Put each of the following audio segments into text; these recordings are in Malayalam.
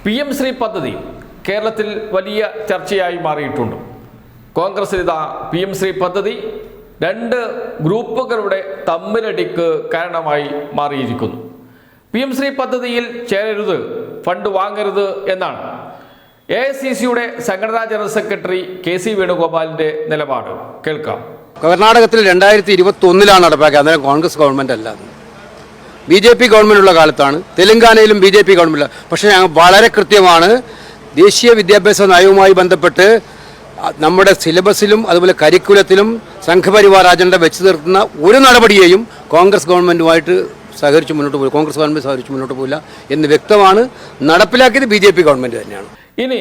PM ശ്രീ പദ്ധതി കേരളത്തിൽ വലിയ ചർച്ചയായി മാറിയിട്ടുണ്ട്. കോൺഗ്രസ് ഇതാ PM ശ്രീ പദ്ധതി രണ്ട് ഗ്രൂപ്പുകളുടെ തമ്മിലടിക്ക് കാരണമായി മാറിയിരിക്കുന്നു. PM ശ്രീ പദ്ധതിയിൽ ചേരരുത്, ഫണ്ട് വാങ്ങരുത് എന്നാണ് AICCയുടെ സംഘടനാ ജനറൽ സെക്രട്ടറി KC വേണുഗോപാലിന്റെ നിലപാട്. കേൾക്കാം. കർണാടകത്തിൽ 2021 നടപ്പാക്കുക. അന്നേരം കോൺഗ്രസ് ഗവൺമെന്റ് അല്ലാതെ BJP ഗവൺമെന്റ് ഉള്ള കാലത്താണ്. തെലങ്കാനയിലും BJP ഗവൺമെന്റ്. പക്ഷേ ഞങ്ങൾ വളരെ കൃത്യമാണ്, ദേശീയ വിദ്യാഭ്യാസ നയവുമായി ബന്ധപ്പെട്ട് നമ്മുടെ സിലബസിലും അതുപോലെ കരിക്കുലത്തിലും സംഘപരിവാർ അജണ്ട വെച്ച് നിർത്തുന്ന ഒരു നടപടിയെയും കോൺഗ്രസ് ഗവൺമെന്റുമായിട്ട് സഹകരിച്ച് മുന്നോട്ട് പോയി, കോൺഗ്രസ് ഗവൺമെന്റ് സഹകരിച്ച് മുന്നോട്ട് പോയില്ല എന്ന് വ്യക്തമാണ്. നടപ്പിലാക്കിയത് BJP ഗവൺമെന്റ് തന്നെയാണ്. ഇനി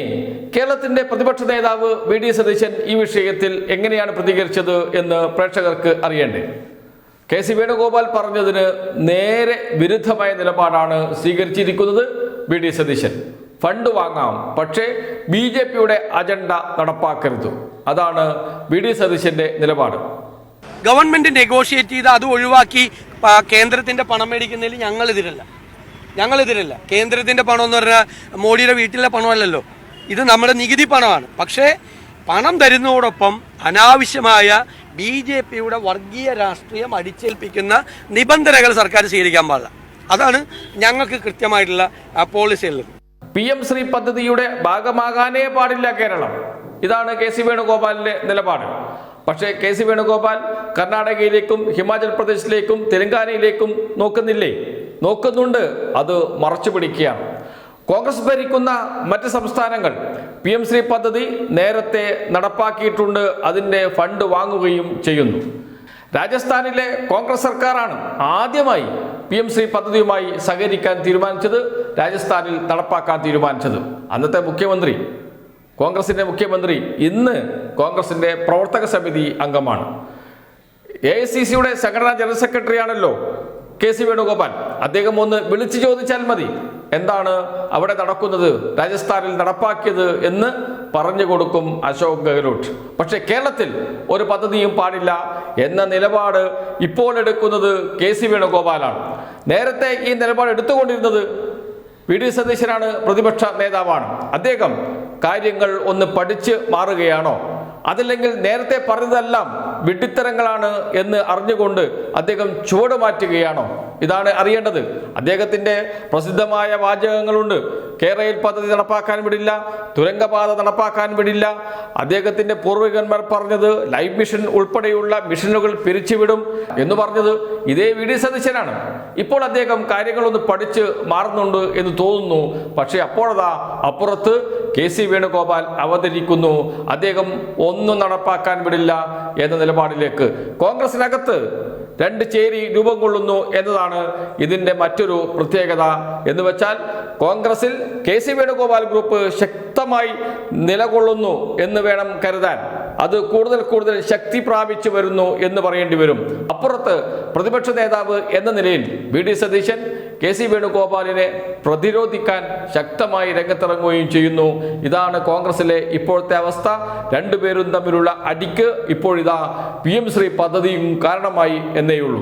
കേരളത്തിന്റെ പ്രതിപക്ഷ നേതാവ് VD സതീശൻ ഈ വിഷയത്തിൽ എങ്ങനെയാണ് പ്രതികരിച്ചത് എന്ന് പ്രേക്ഷകർക്ക് അറിയണ്ടേ? KC വേണുഗോപാൽ പറഞ്ഞതിന് നേരെ വിരുദ്ധമായ നിലപാടാണ് സ്വീകരിച്ചിരിക്കുന്നത് VD സതീശൻ. ഫണ്ട് വാങ്ങാം, പക്ഷേ BJPയുടെ അജണ്ട നടപ്പാക്കരുത്. അതാണ് VD സതീശന്റെ നിലപാട്. ഗവൺമെന്റ് നെഗോഷിയേറ്റ് ചെയ്ത് അത് ഒഴിവാക്കി കേന്ദ്രത്തിന്റെ പണം മേടിക്കുന്നതിൽ ഞങ്ങളെതിരല്ല. കേന്ദ്രത്തിന്റെ പണം എന്ന് പറഞ്ഞാൽ മോഡിയുടെ വീട്ടിലെ പണമല്ലല്ലോ, ഇത് നമ്മുടെ നികുതി പണമാണ്. പക്ഷേ പണം തരുന്നതോടൊപ്പം അനാവശ്യമായ BJPയുടെ വർഗീയ രാഷ്ട്രീയം അടിച്ചേൽപ്പിക്കുന്ന നിബന്ധനകൾ സർക്കാർ സ്വീകരിക്കാൻ പാടില്ല. അതാണ് ഞങ്ങൾക്ക് കൃത്യമായിട്ടുള്ള പോളിസി ഉള്ളത്. PM ശ്രീ പദ്ധതിയുടെ ഭാഗമാകാനേ പാടില്ല കേരളം. ഇതാണ് KC വേണുഗോപാലിന്റെ നിലപാട്. പക്ഷേ KC വേണുഗോപാൽ കർണാടകയിലേക്കും ഹിമാചൽ പ്രദേശിലേക്കും തെലങ്കാനയിലേക്കും നോക്കുന്നില്ലേ? നോക്കുന്നുണ്ട്, അത് മറച്ചു പിടിക്കുകയാണ്. കോൺഗ്രസ് ഭരിക്കുന്ന മറ്റ് സംസ്ഥാനങ്ങൾ PM ശ്രീ പദ്ധതി നേരത്തെ നടപ്പാക്കിയിട്ടുണ്ട്, അതിൻ്റെ ഫണ്ട് വാങ്ങുകയും ചെയ്യുന്നു. രാജസ്ഥാനിലെ കോൺഗ്രസ് സർക്കാരാണ് ആദ്യമായി PM ശ്രീ പദ്ധതിയുമായി സഹകരിക്കാൻ തീരുമാനിച്ചത്, രാജസ്ഥാനിൽ നടപ്പാക്കാൻ തീരുമാനിച്ചത്. അന്നത്തെ മുഖ്യമന്ത്രി, കോൺഗ്രസിന്റെ മുഖ്യമന്ത്രി, ഇന്ന് കോൺഗ്രസിന്റെ പ്രവർത്തക സമിതി അംഗമാണ്. AICCയുടെ സംഘടനാ ജനറൽ സെക്രട്ടറി ആണല്ലോ KC വേണുഗോപാൽ. അദ്ദേഹം ഒന്ന് വിളിച്ചു ചോദിച്ചാൽ മതി, എന്താണ് അവിടെ നടക്കുന്നത്, രാജസ്ഥാനിൽ നടപ്പാക്കിയത് എന്ന് പറഞ്ഞു കൊടുക്കും അശോക് ഗെഹ്ലോട്ട്. പക്ഷേ കേരളത്തിൽ ഒരു പദ്ധതിയും പാടില്ല എന്ന നിലപാട് ഇപ്പോൾ എടുക്കുന്നത് KC വേണുഗോപാലാണ്. നേരത്തെ ഈ നിലപാട് എടുത്തുകൊണ്ടിരുന്നത് VD സതീശനാണ്, പ്രതിപക്ഷ നേതാവാണ്. അദ്ദേഹം കാര്യങ്ങൾ ഒന്ന് പഠിച്ച് മാറുകയാണോ, അതല്ലെങ്കിൽ നേരത്തെ പറഞ്ഞതെല്ലാം വിഡ്ഢിത്തരങ്ങളാണ് എന്ന് അറിഞ്ഞുകൊണ്ട് അദ്ദേഹം ചുവട് മാറ്റുകയാണോ? ഇതാണ് അറിയേണ്ടത്. അദ്ദേഹത്തിൻ്റെ പ്രസിദ്ധമായ വാചകങ്ങളുണ്ട്. കേരയിൽ പദ്ധതി നടപ്പാക്കാൻ വിടില്ല, തുരങ്കപാത നടപ്പാക്കാൻ വിടില്ല. അദ്ദേഹത്തിൻ്റെ പൂർവികന്മാർ പറഞ്ഞത് ലൈഫ് മിഷൻ ഉൾപ്പെടെയുള്ള മിഷനുകൾ പിരിച്ചുവിടും എന്ന് പറഞ്ഞത് ഇതേ VD സതീശനാണ്. ഇപ്പോൾ അദ്ദേഹം കാര്യങ്ങളൊന്ന് പഠിച്ച് മാറുന്നുണ്ട് എന്ന് തോന്നുന്നു. പക്ഷേ അപ്പോഴതാ അപ്പുറത്ത് KC വേണുഗോപാൽ അവതരിക്കുന്നു. അദ്ദേഹം ഒന്നും നടപ്പാക്കാൻ വിടില്ല എന്ന നിലപാടിലേക്ക്. കോൺഗ്രസിനകത്ത് രണ്ട് ചേരി രൂപം കൊള്ളുന്നു എന്നതാണ് ഇതിൻ്റെ മറ്റൊരു പ്രത്യേകത. എന്ന് വെച്ചാൽ കോൺഗ്രസിൽ KC വേണുഗോപാൽ ഗ്രൂപ്പ് ശക്തമായി നിലകൊള്ളുന്നു എന്ന് വേണം കരുതാൻ. അത് കൂടുതൽ ശക്തി പ്രാപിച്ചു എന്ന് പറയേണ്ടി വരും. അപ്പുറത്ത് പ്രതിപക്ഷ നേതാവ് എന്ന നിലയിൽ VD സതീശൻ KC വേണുഗോപാലിനെ പ്രതിരോധിക്കാൻ ശക്തമായി രംഗത്തിറങ്ങുകയും ചെയ്യുന്നു. ഇതാണ് കോൺഗ്രസിലെ ഇപ്പോഴത്തെ അവസ്ഥ. രണ്ടുപേരും തമ്മിലുള്ള അടിക്ക് ഇപ്പോഴിതാ PM ശ്രീ പദ്ധതിയും കാരണമായി എന്നേയുള്ളൂ.